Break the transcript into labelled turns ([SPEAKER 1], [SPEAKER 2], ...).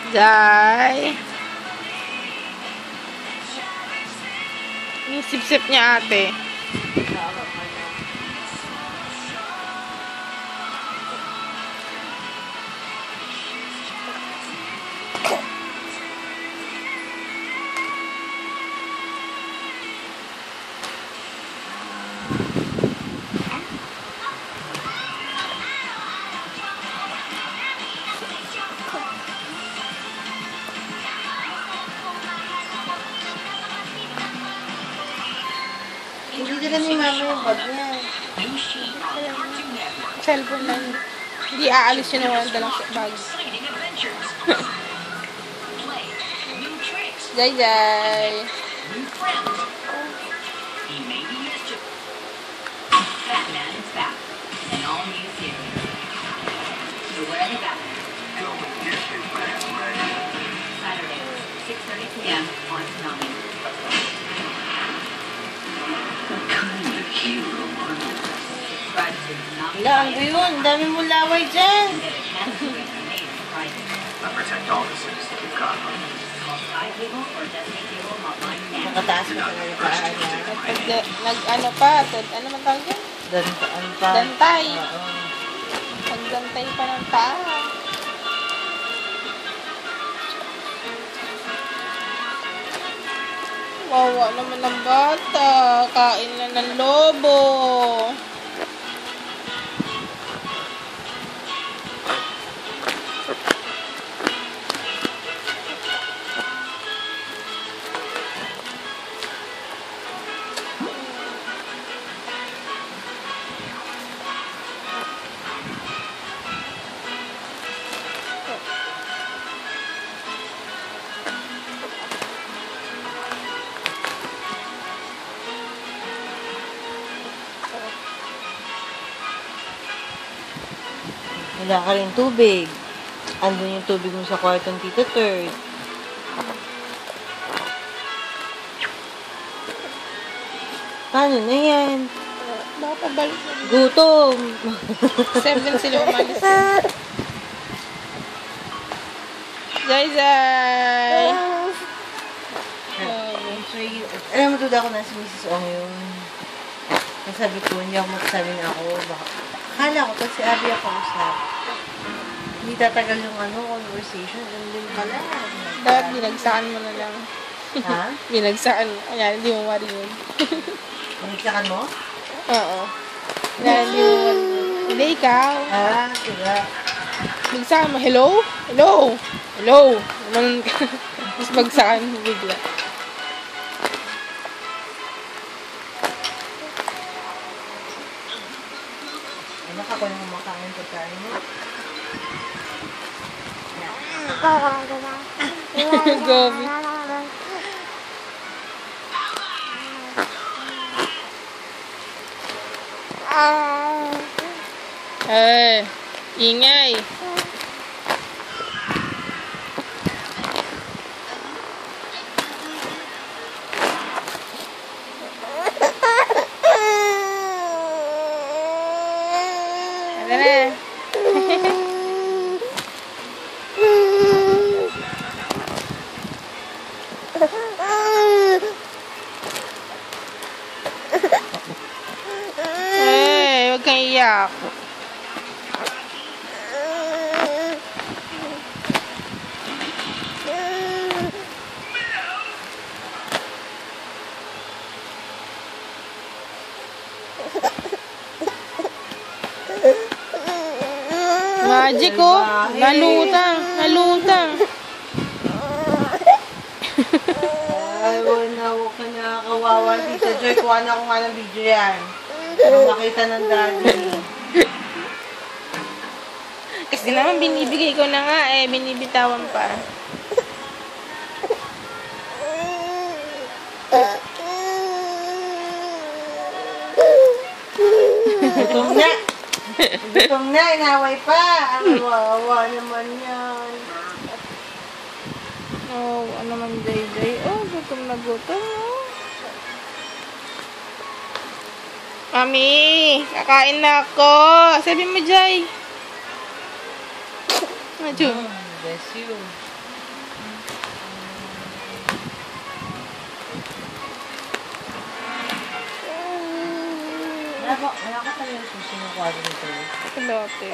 [SPEAKER 1] Jai. Yung sip-sip niya ate.
[SPEAKER 2] Hindi dala ni mama yung bag niya.
[SPEAKER 1] Cellphone lang. Hindi aalis yun naman dalang bag. Jai Jai.
[SPEAKER 3] Batman is back. An all-new series. So where are the Batman? Saturday, 6:30 p.m. on Tsunami.
[SPEAKER 4] What kind of hero are you?
[SPEAKER 3] Subscribe to Tsunami.
[SPEAKER 2] Gago yun. Dami mo laway dyan.
[SPEAKER 3] And get a chance to win amazing prizes.
[SPEAKER 4] I protect all the citizens of Gotham.
[SPEAKER 3] Call Sky Cable or Destiny Cable hotline now.
[SPEAKER 2] Nakataas mo talaga yung paa niya.
[SPEAKER 1] Pag nag-ano pa, ano man tawag yun?
[SPEAKER 2] Ano pa?
[SPEAKER 1] Dantay.
[SPEAKER 2] Oo.
[SPEAKER 1] Pagdantay pa ng paa. Wawa naman ng bata. Kain na ng lobo.
[SPEAKER 2] Wala ka rin tubig. Andun yung tubig mo sa kwarto ng Tito Third. Paano na yan?
[SPEAKER 1] Baka pabalik na.
[SPEAKER 2] Gutom!
[SPEAKER 1] 7 sila umalis. Jai Jai!
[SPEAKER 2] Alam mo, tuda ko na si Mrs. Ong yun. Sabi ko, hindi ako magsabi na ako. Akala ko, pag si Abby ako usap, hindi tatagal yung conversation. Ano din pala.
[SPEAKER 1] Dapat binagsakan mo na lang.
[SPEAKER 2] Ha?
[SPEAKER 1] Binagsakan mo. Ayan, hindi mo marinig.
[SPEAKER 2] Manigsakan mo?
[SPEAKER 1] Oo. Ayan, hindi mo marinig. Hindi, ikaw.
[SPEAKER 2] Diba?
[SPEAKER 1] Bagsakan mo. Hello? Hello? Hello? Naman ka. Tapos bagsakan mo bigla.
[SPEAKER 2] Ano ka kung kumakain pagkain mo?
[SPEAKER 1] Gabi. Ingay. Ano na? Huwag kang iyak. Magic oh. Nalutang. Nalutang.
[SPEAKER 2] Ay, huwag ka na kawawa dito. Joy, kuha na ko nga ng video yan. Para makita ng daddy.
[SPEAKER 1] Kasi naman binibigay ko na nga eh. Binibitawan pa.
[SPEAKER 2] Gutom na. Gutom na, inaway pa. Ang wawa naman yan.
[SPEAKER 1] Oh, ano man day. Oh, gutom na gutom. Oh. Mami, kakain na ako. Sabi mo, Jai. Medyo.
[SPEAKER 2] Bless you. Wala ka talaga susi ng kwadro nito.
[SPEAKER 1] Ito dati.